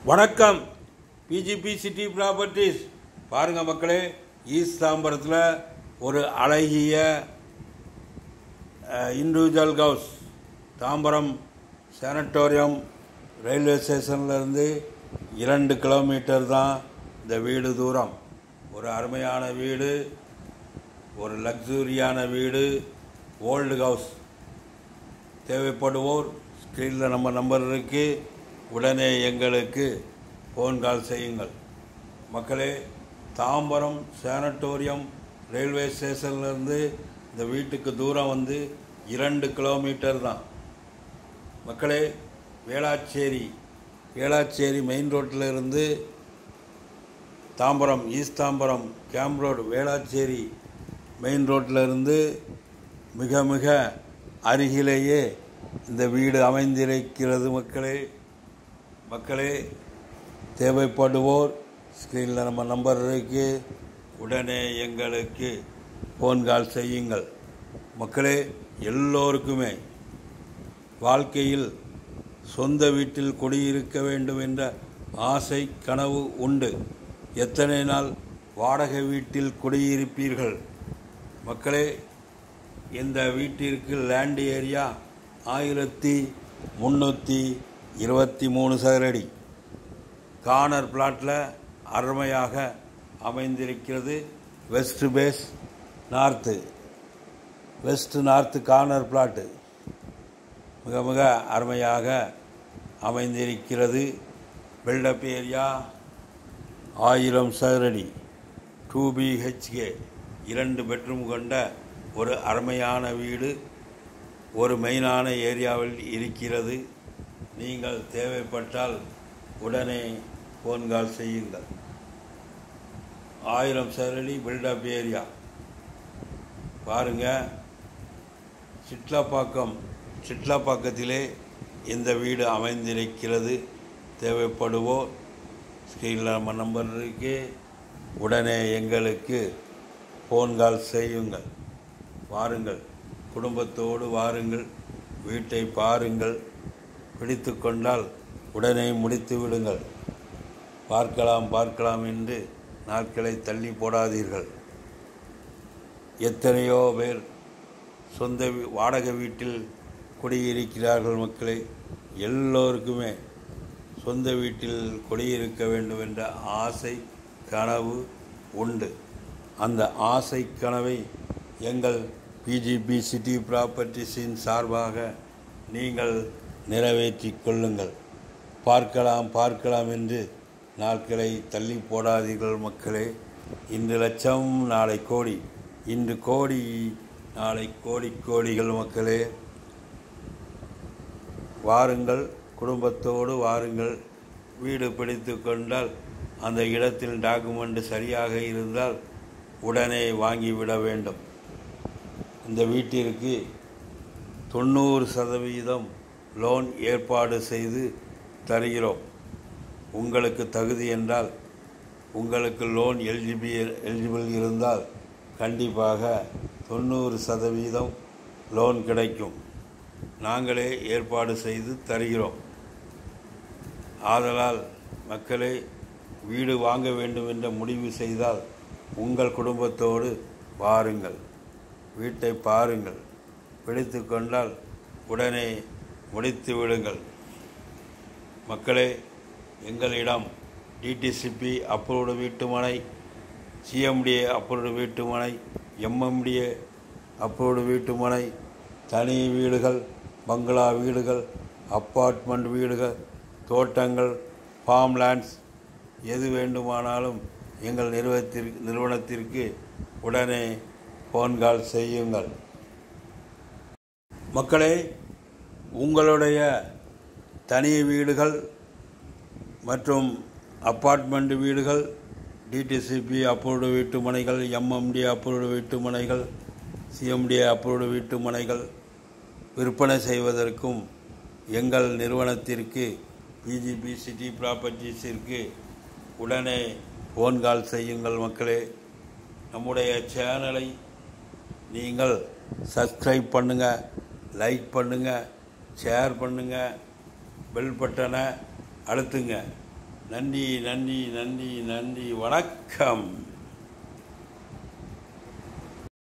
வணக்கம். PGP city properties பாருங்கள் மக்களே, ஈஸ்ட் தாம்பரத்தில் ஒரு அழகிய individual house. Tambaram sanatorium railway ஸ்டேஷன்லேருந்து 2 கிலோமீட்டர் தான் இந்த வீடு தூரம். ஒரு அருமையான வீடு, ஒரு லக்ஸூரியான வீடு, ஓல்டு ஹவுஸ். தேவைப்படுவோர் ஸ்க்ரீனில் நம்ம நம்பர் இருக்குது, உடனே எங்களுக்கு ஃபோன் கால் செய்யுங்கள். மக்களே, தாம்பரம் சானட்டோரியம் ரயில்வே ஸ்டேஷன்லேருந்து இந்த வீட்டுக்கு தூரம் 2 கிலோமீட்டர் தான். மக்களே, வேளாச்சேரி மெயின் ரோட்டில் இருந்து Tambaram east Tambaram camp road Velachery main ரோட்டில் இருந்து மிக மிக அருகிலேயே இந்த வீடு அமைந்திருக்கிறது. மக்களே, தேவைப்படுவோர் ஸ்க்ரீனில் நம்ம நம்பர் இருக்கு, உடனே எங்களுக்கு ஃபோன் கால் செய்யுங்கள். மக்களே, எல்லோருக்குமே வாழ்க்கையில் சொந்த வீட்டில் குடியிருக்க வேண்டும் என்ற ஆசை கனவு உண்டு. எத்தனை நாள் வாடகை வீட்டில் குடியிருப்பீர்கள்? மக்களே, இந்த வீட்டிற்கு லேண்ட் ஏரியா 1323 சதுரடி. கார்னர் பிளாட்டில் அருமையாக அமைந்திருக்கிறது. வெஸ்ட் நார்த்து கார்னர் பிளாட்டு மிக மிக அருமையாக அமைந்திருக்கிறது. பில்டப் ஏரியா 1000 சதுரடி, 2 BHK, 2 பெட்ரூம் கொண்ட ஒரு அருமையான வீடு ஒரு மெயினான ஏரியாவில் இருக்கிறது. நீங்கள் தேவைப்பட்டால் உடனே ஃபோன் கால் செய்யுங்கள். 1000 சதுரடி பில்டப் ஏரியா பாருங்கள். சிட்லாப்பாக்கத்திலே இந்த வீடு அமைந்திருக்கிறது. தேவைப்படுவோர் ஸ்க்ரீனில் நம்ம நம்பர் இருக்கு, உடனே எங்களுக்கு ஃபோன் கால் செய்யுங்கள். வாருங்கள், குடும்பத்தோடு வாருங்கள், வீட்டை பாருங்கள். பிடித்து கொண்டால் உடனே முடித்து விடுங்கள். பார்க்கலாம் என்று நாட்களை தள்ளி போடாதீர்கள். எத்தனையோ பேர் சொந்த வாடகை வீட்டில் குடியிருக்கிறார்கள். மக்களே, எல்லோருக்குமே சொந்த வீட்டில் குடியிருக்க வேண்டும் என்ற ஆசை கனவு உண்டு. அந்த ஆசை கனவை எங்கள் பிஜிபி சிட்டி ப்ராப்பர்ட்டிஸின் சார்பாக நீங்கள் நிறைவேற்றிக் கொள்ளுங்கள். பார்க்கலாம் என்று நாட்களை தள்ளி போடாதீர்கள். மக்களே, இன்று லட்சம் நாளை கோடி, இன்று கோடி நாளை கோடிகள். மக்களே, வாருங்கள், குடும்பத்தோடு வாருங்கள். வீடு பிடித்து கொண்டால் அந்த இடத்தில் டாக்குமெண்ட் சரியாக இருந்தால் உடனே வாங்கிவிட வேண்டும். இந்த வீட்டிற்கு 90% லோன் ஏற்பாடு செய்து தருகிறோம். உங்களுக்கு தகுதி என்றால், உங்களுக்கு லோன் எலிஜிபிள் இருந்தால் கண்டிப்பாக 90% லோன் கிடைக்கும். நாங்களே ஏற்பாடு செய்து தருகிறோம். ஆதலால் மக்களே, வீடு வாங்க வேண்டும் என்ற முடிவு செய்தால் உங்கள் குடும்பத்தோடு வாருங்கள், வீட்டை பாருங்கள். பிடித்து கொண்டால் உடனே முடித்து விடுங்கள். மக்களே, எங்களிடம் டிடிசிபி அப்ரூவ்டு வீட்டுமனை, சிஎம்டிஏ அப்ரூவ்டு வீட்டுமனை, எம்எம்டிஏ அப்ரூவ்டு வீட்டுமனை, தனி வீடுகள், பங்களா வீடுகள், அப்பார்ட்மெண்ட் வீடுகள், தோட்டங்கள், ஃபார்ம் லேண்ட்ஸ் எது வேண்டுமானாலும் எங்கள் நிறுவனத்திற்கு உடனே ஃபோன் கால் செய்யுங்கள். மக்களே, உங்களுடைய தனி வீடுகள் மற்றும் அப்பார்ட்மெண்ட் வீடுகள், டிடிசிபி அப்ரூவ்டு வீட்டுமனைகள், எம்எம்டி அப்ரூவ்டு வீட்டுமனைகள், சிஎம்டிஏ அப்ரூவ்டு வீட்டுமனைகள் விற்பனை செய்வதற்கும் எங்கள் நிறுவனத்திற்கு பிஜிபி சிட்டி ப்ராப்பர்ட்டிஸிற்கு உடனே ஃபோன் கால் செய்யுங்கள். மக்களே, நம்முடைய சேனலை நீங்கள் சப்ஸ்கிரைப் பண்ணுங்கள், லைக் பண்ணுங்கள், ஷேர் பண்ணுங்கள், பெல் பட்டனை அழுத்துங்க. நன்றி நன்றி நன்றி நன்றி வணக்கம்.